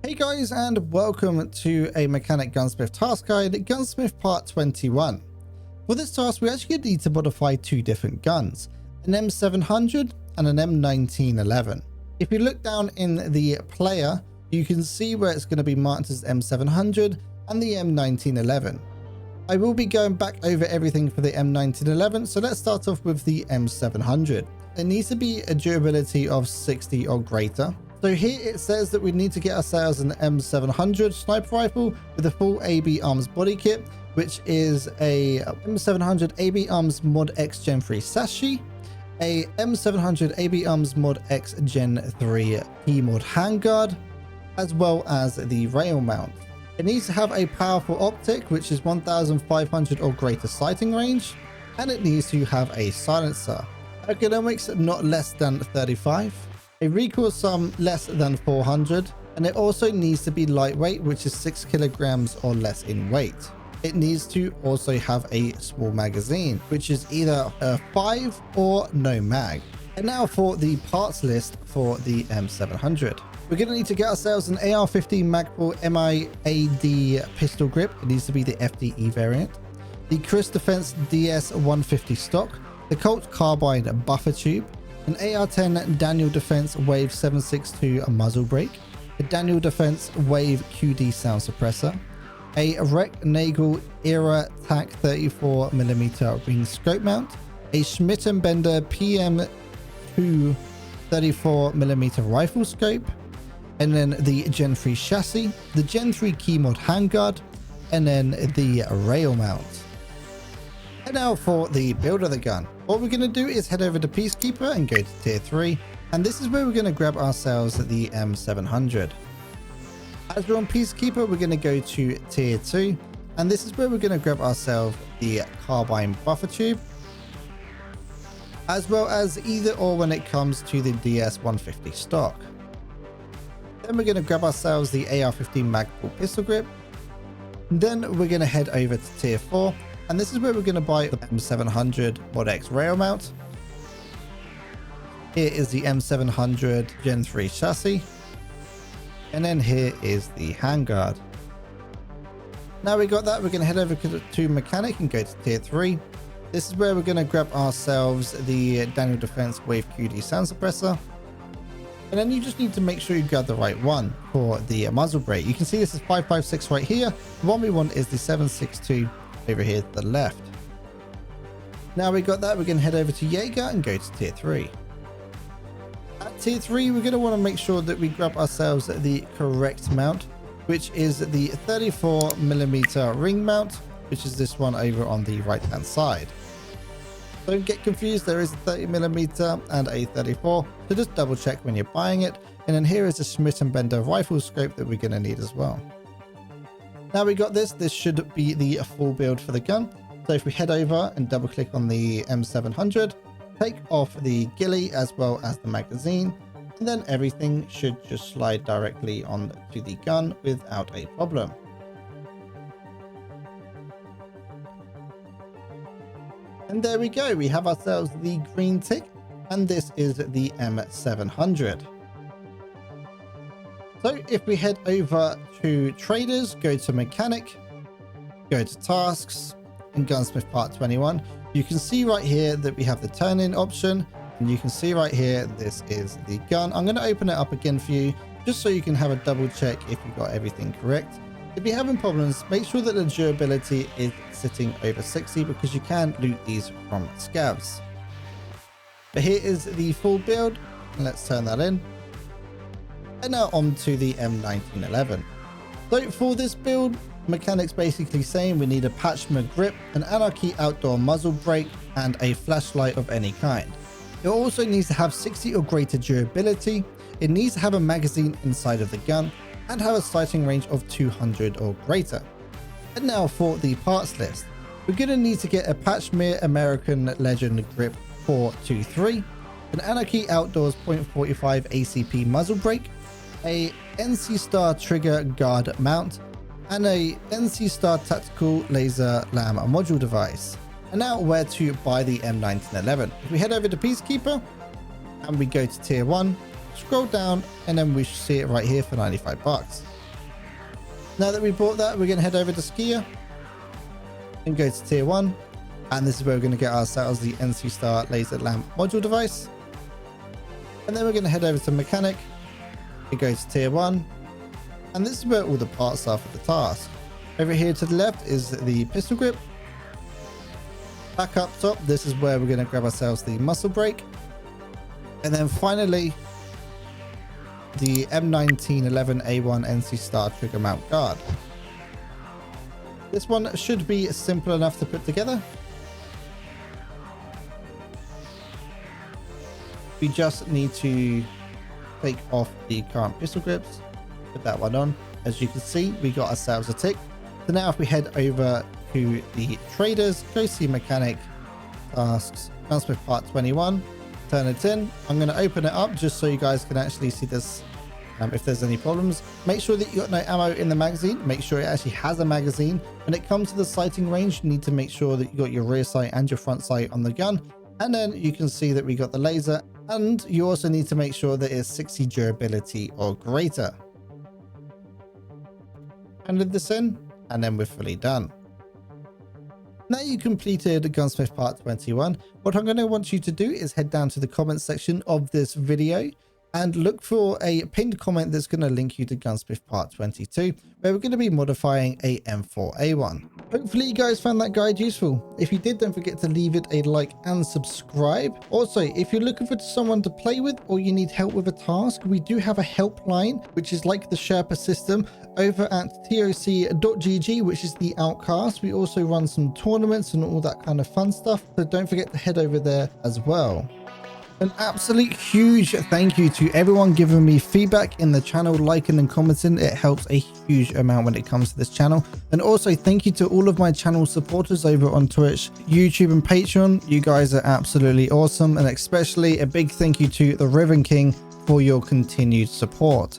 Hey guys, and welcome to a mechanic gunsmith task guide, Gunsmith part 21. For this task we actually need to modify two different guns, an M700 and an M1911. If you look down in the player, you can see where it's going to be marked as M700 and the M1911. I will be going back over everything for the M1911, so let's start off with the M700. It needs to be a durability of 60 or greater. So here it says that we need to get ourselves an M700 sniper rifle with a full AB Arms body kit, which is a M700 AB Arms Mod X Gen 3 sashi, a M700 AB Arms Mod X Gen 3 KeyMod handguard, as well as the rail mount. It needs to have a powerful optic, which is 1500 or greater sighting range, and it needs to have a silencer. Ergonomics not less than 35. A recoil sum less than 400, and it also needs to be lightweight, which is 6 kilograms or less in weight. It needs to also have a small magazine, which is either a 5 or no mag. And now for the parts list for the M700. We're going to need to get ourselves an AR-15 Magpul MIAD pistol grip. It needs to be the FDE variant. The KRISS Defense DS150 stock. The Colt Carbine buffer tube. An AR-10 Daniel Defense Wave 762 muzzle brake, a Daniel Defense Wave QD sound suppressor, a Recknagel Era-Tac 34mm ring scope mount, a Schmidt Bender PM II 34mm rifle scope, and then the Gen 3 chassis, the Gen 3 KeyMod handguard, and then the rail mount. And now for the build of the gun. What we're going to do is head over to Peacekeeper and go to tier 3, and this is where we're going to grab ourselves the M700. As we're on Peacekeeper, we're going to go to tier 2, and this is where we're going to grab ourselves the carbine buffer tube, as well as either or when it comes to the DS150 stock. Then we're going to grab ourselves the AR-15 Magpul pistol grip. Then we're going to head over to tier 4. And this is where we're going to buy the M700 Mod X rail mount. Here is the M700 Gen 3 chassis. And then here is the handguard. Now we got that, we're going to head over to mechanic and go to tier 3. This is where we're going to grab ourselves the Daniel Defense Wave QD sound suppressor. And then you just need to make sure you grab the right one for the muzzle brake. You can see this is 556 right here. The one we want is the 762 over here to the left. Now we got that, we're going to head over to Jaeger and go to tier 3. At tier 3, we're going to want to make sure that we grab ourselves the correct mount, which is the 34mm ring mount, which is this one over on the right hand side. Don't get confused, there is a 30mm and a 34, so just double check when you're buying it. And then here is a Schmidt Bender rifle scope that we're going to need as well. Now we got this should be the full build for the gun. So if we head over and double click on the M700, take off the ghillie as well as the magazine, and then everything should just slide directly onto the gun without a problem. And there we go, we have ourselves the green tick, and this is the M700. So if we head over to traders, go to mechanic, go to tasks, and gunsmith part 21, you can see right here that we have the turn in option, and you can see right here this is the gun. I'm going to open it up again for you just so you can have a double check if you got everything correct. If you're having problems, make sure that the durability is sitting over 60 because you can loot these from scavs. But here is the full build, and let's turn that in. And now on to the M1911. So for this build, mechanics basically saying we need a Pachmayr grip, an Anarchy outdoor muzzle brake, and a flashlight of any kind. It also needs to have 60 or greater durability. It needs to have a magazine inside of the gun and have a sighting range of 200 or greater. And now for the parts list. We're going to need to get a Pachmayr American Legend grip 423, an Anarchy Outdoors .45 ACP muzzle brake, a NC Star trigger guard mount, and a NC Star tactical laser lamp module device. And now where to buy the M1911. If we head over to Peacekeeper and we go to tier 1, scroll down, and then we see it right here for 95 bucks. Now that we bought that, we're going to head over to Skier and go to tier 1. And this is where we're going to get ourselves the NC Star laser lamp module device. And then we're going to head over to mechanic and go to tier 1. And this is where all the parts are for the task. Over here to the left is the pistol grip. Back up top, this is where we're going to grab ourselves the muzzle brake. And then finally, the M1911A1 NC Star trigger mount guard. This one should be simple enough to put together. We just need to take off the current pistol grips, put that one on. As you can see, we got ourselves a tick. So now if we head over to the traders, go see mechanic, tasks, Gunsmith part 21, turn it in. I'm going to open it up just so you guys can actually see this. If there's any problems, make sure that you got no ammo in the magazine. Make sure it actually has a magazine. When it comes to the sighting range, you need to make sure that you got your rear sight and your front sight on the gun. And then you can see that we got the laser, and you also need to make sure that it's 60 durability or greater. Handed this in, and then we're fully done. Now you completed Gunsmith part 21, what I'm going to want you to do is head down to the comment section of this video and look for a pinned comment that's going to link you to Gunsmith part 22, where we're going to be modifying a M4A1. Hopefully you guys found that guide useful. If you did, don't forget to leave it a like and subscribe. Also, if you're looking for someone to play with or you need help with a task, we do have a helpline, which is like the Sherpa system over at toc.gg, which is the Outcast. We also run some tournaments and all that kind of fun stuff, so don't forget to head over there as well. An absolute huge thank you to everyone giving me feedback in the channel, liking and commenting. It helps a huge amount when it comes to this channel. And also thank you to all of my channel supporters over on Twitch, YouTube and Patreon. You guys are absolutely awesome, and especially a big thank you to the Riven King for your continued support.